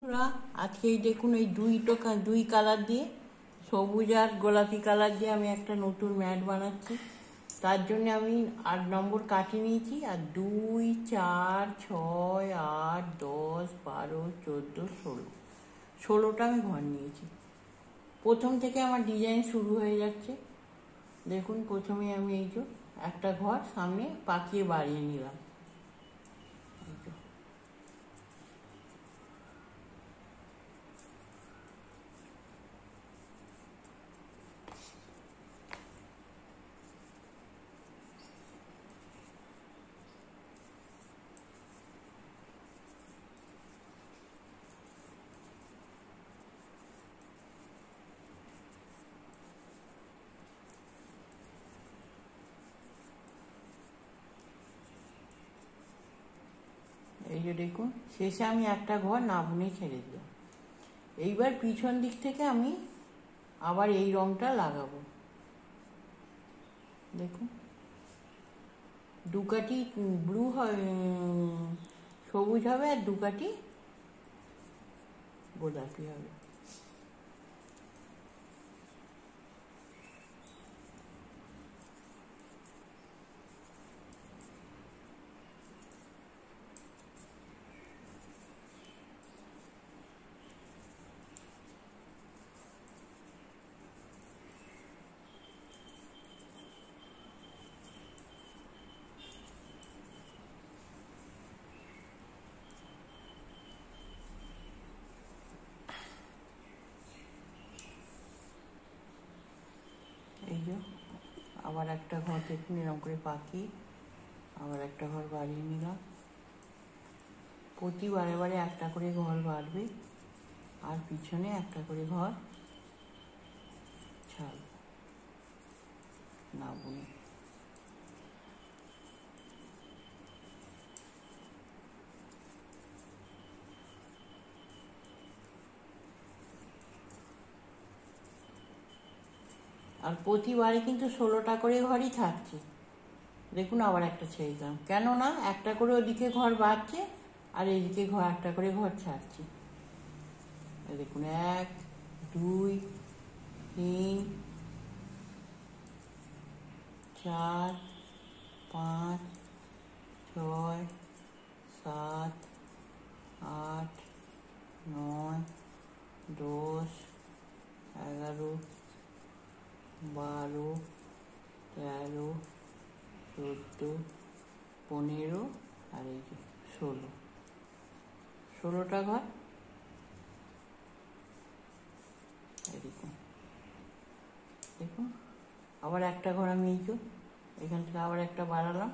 বন্ধুরা, আজকে এই দেখুন এই দুই কালার দিয়ে, সবুজ আর গোলাপি কালার দিয়ে আমি একটা নতুন ম্যাট বানাচ্ছি। তার জন্য আমি 8 নম্বর কাঠি নিয়েছি, আর 2, 4, 6, 8, 10, 12, 14, 16, 16টা আমি ঘর নিয়েছি। প্রথম থেকে আমার ডিজাইন শুরু হয়ে যাচ্ছে। দেখুন, প্রথমে আমি এই যে একটা ঘর সামনে পাকিয়ে বাড়িয়ে নিলাম। এই যে দেখুন, শেষে আমি একটা ঘর না বুনে ছেড়ে দিলাম। এইবার পিছন দিক থেকে আমি আবার এই রংটা লাগাবো। দেখুন, দুকাটি ব্লু সবুজ হবে, আর দুকাটি গোলাপি হবে। এই যে আবার একটা ঘর দেখুন এরকম করে পাখি, আবার একটা ঘর বাড়িয়ে নিলাম। প্রতি বারে বারে একটা করে ঘর বাড়বে, আর পিছনে একটা করে ঘর ছাড় না বুনে। আর প্রতিবারে কিন্তু 16টা করে ঘরই থাকছে। দেখুন, আবার একটা ছেড়ে দিলাম, কেননা একটা করে ওদিকে ঘর বাড়ছে আর এইদিকে ঘর একটা করে ঘর ছাড়ছি। দেখুন, 1, 2, 3, 4, 5, 6, 7, 8, 9, 10, 11, 12, 13, 14, 15, আর এই যে 16টা ঘর। দেখুন দেখুন, আবার একটা ঘর আমি এই যে এখান থেকে আবার একটা বাড়ালাম।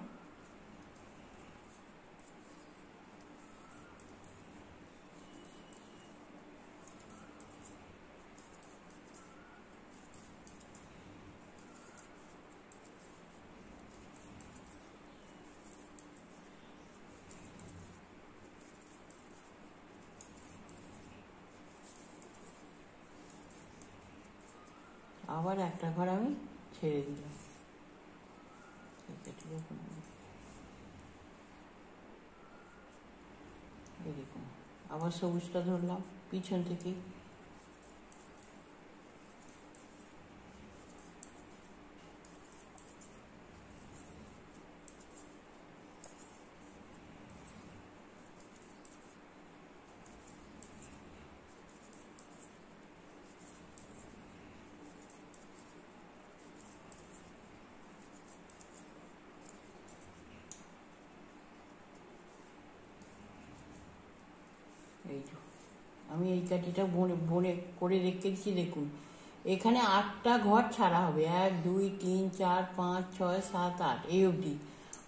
আবার একটা ঘর আমি ছেড়ে দিলাম। এরকম আবার সবুজটা ধরলাম পিছন থেকে। এই যে আমি এই কাঠিটা বনে করে রেখেছি। দেখুন, এখানে 8টা ঘর ছাড়া হবে, 1, 2, 3, 4, 5, 6, 7, 8 এই অবধি।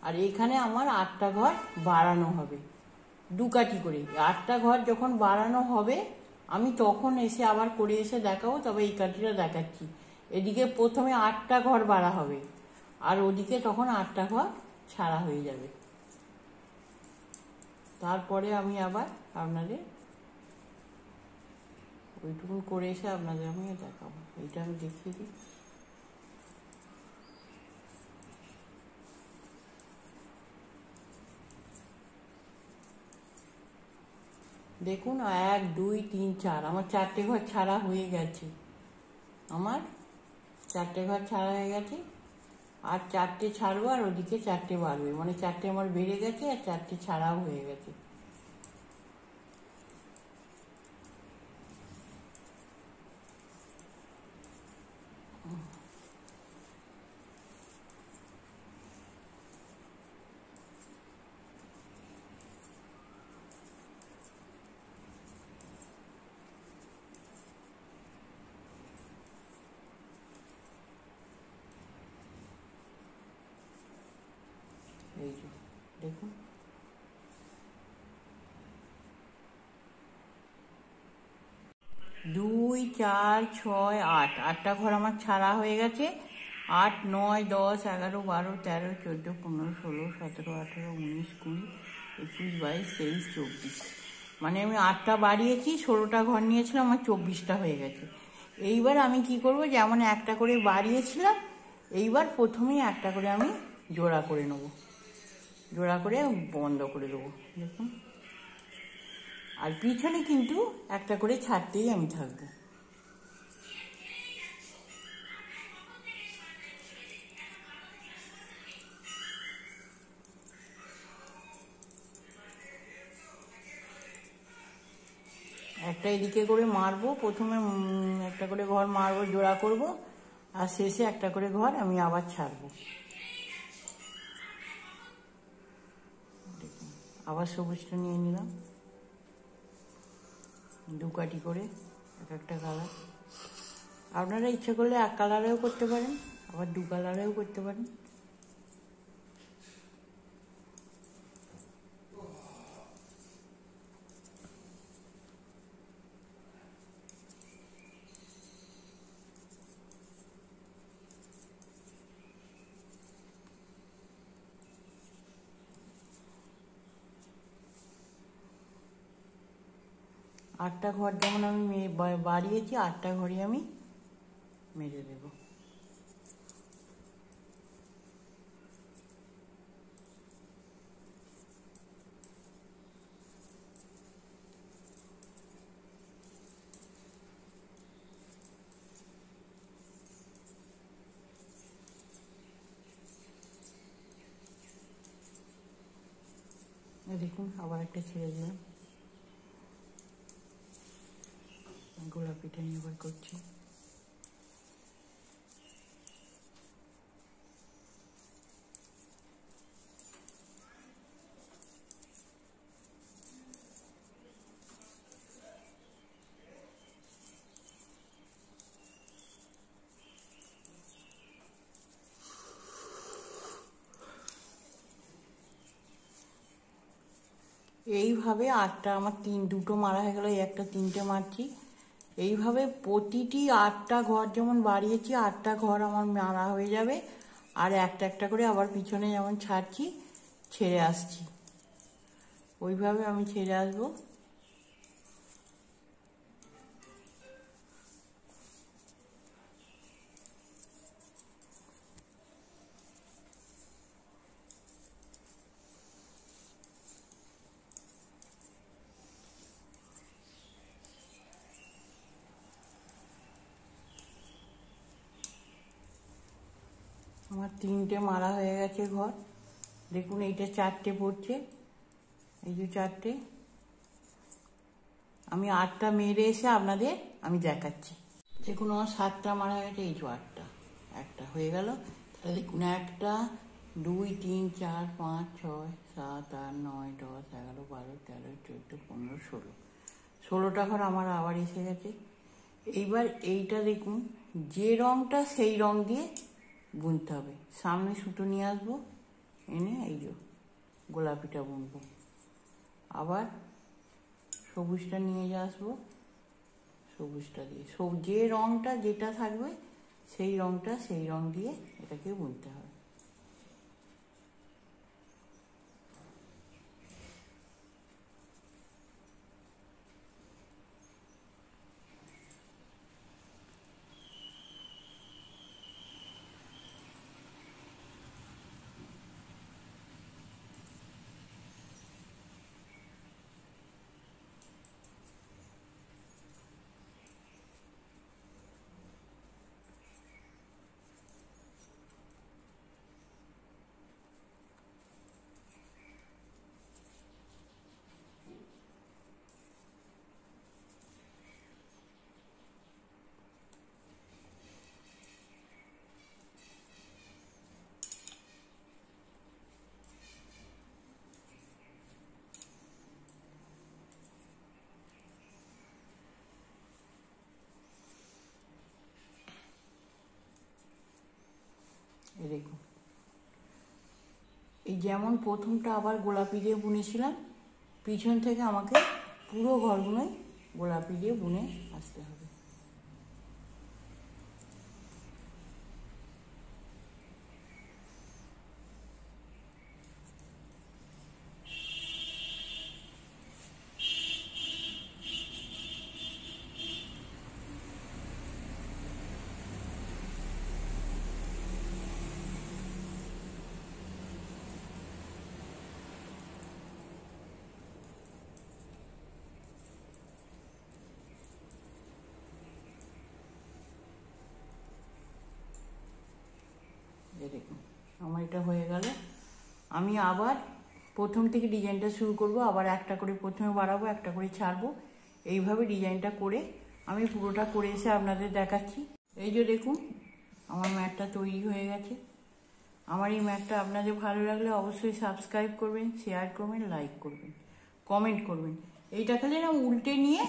আর এখানে আমার 8টা ঘর বাড়ানো হবে, দুকাঠি করে। 8টা ঘর যখন বাড়ানো হবে আমি তখন এসে আবার করে এসে দেখাবো, তবে এই কাঠিটা দেখাচ্ছি। এদিকে প্রথমে 8টা ঘর বাড়া হবে, আর ওদিকে তখন 8টা ঘর ছাড়া হয়ে যাবে। তারপরে আমি আবার আপনাদের ওইটুকু করে এসে আপনাদের আমি দেখাবো। এইটা আমি দেখিয়ে দিই। দেখুন 1 2 3 4 আমার 4টে ঘর ছাড়া হয়ে গেছে। আমার 4টে ঘর ছাড়া হয়ে গেছে, আর 4টে ছাড়বো, আর ওদিকে 4টে বাড়বে, মানে 4টে আমার বেড়ে গেছে আর 4টে ছাড়াও হয়ে গেছে। এই যে দেখুন, 2 4 6 8, 8টা ঘর আমার ছাড়া হয়ে গেছে। 8 9 10 11 12 13 14 15 16 17 18 19 20 21 22 23 24, মানে আমি 8টা বাড়িয়েছি, 16টা ঘর নিয়েছিলাম, আমার 24টা হয়ে গেছে। এইবার আমি কি করব, যেমন একটা করে বাড়িয়েছিলাম, এইবার প্রথমেই একটা করে আমি জোড়া করে নেব, জোড়া করে বন্ধ করে দেবো। দেখুন, আর পিছনে কিন্তু একটা করে ছাড়তেই আমি থাকবো। একটা এদিকে করে মারবো, প্রথমে একটা করে ঘর মারবো, জোড়া করব, আর শেষে একটা করে ঘর আমি আবার ছাড়বো। দেখুন, আবার সবুজটা নিয়ে নিলাম, 2 কাঠি করে, এক একটা কালার। আপনারা ইচ্ছে করলে 1 কালারেও করতে পারেন, আবার 2 কালারেও করতে পারেন। আটটা ঘর যেমন আমি বাড়িয়েছি, 8টা ঘরই আমি মেরে দেব। দেখুন, আবার একটা ছেড়ে দিলাম, গোলাপিটা নিয়ে আবার করছি। এইভাবে 8টা আমার দুটো মারা হয়ে গেল, এই একটা 3টে মারছি। এইভাবে প্রতিটি 8টা ঘর যেমন বাড়িয়েছি, 8টা ঘর আমার মারা হয়ে যাবে, আর একটা একটা করে আবার পিছনে যেমন ছাড়ছি, ছেড়ে আসছি, ওইভাবে আমি ছেড়ে আসবো। আমার 3টে মারা হয়ে গেছে ঘর। দেখুন, এইটা 4টে পড়ছে, এই যে 4টে। আমি 8টা মেরে এসে আপনাদের আমি দেখাচ্ছি। দেখুন, আমার 7টা মারা হয়ে গেছে, এই যে 8টা, একটা হয়ে গেল। তাহলে দেখুন, 1 2 3 4 5 6 7 8 9 10 11 12 13 14 15 16, 16টা ঘর আমার আবার এসে গেছে। এইবার এইটা দেখুন, যে রঙটা সেই রং দিয়ে বুনতে হবে। সামনে সুতো নিয়ে আসবো, এনে এই যে গোলাপিটা বুনবো, আবার সবুজটা নিয়ে আসবো, সবুজটা দিয়ে যে রংটা যেটা থাকবে সেই রংটা সেই রং দিয়ে এটাকে বুনতে হবে। এই যেমন প্রথমটা আবার গোলাপি দিয়ে বুনেছিলাম, পিছন থেকে আমাকে পুরো ঘরগুলোই গোলাপি দিয়ে বুনে আসতে হবে। দেখুন আমার এটা হয়ে গেল। আমি আবার প্রথম থেকে ডিজাইনটা শুরু করব, আবার একটা করে প্রথমে বাড়াবো, একটা করে ছাড়বো, এইভাবে ডিজাইনটা করে আমি পুরোটা করে এসে আপনাদের দেখাচ্ছি। এই যে দেখুন আমার ম্যাটটা তৈরি হয়ে গেছে। আমার এই ম্যাটটা আপনাদের ভালো লাগলে অবশ্যই সাবস্ক্রাইব করবেন, শেয়ার করবেন, লাইক করবেন, কমেন্ট করবেন। এইটা খালি না উল্টে নিয়ে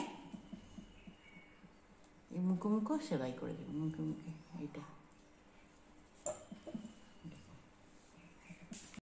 এই মুখো মুখো সেলাই করে দেবেন, মুখে মুখে এইটা।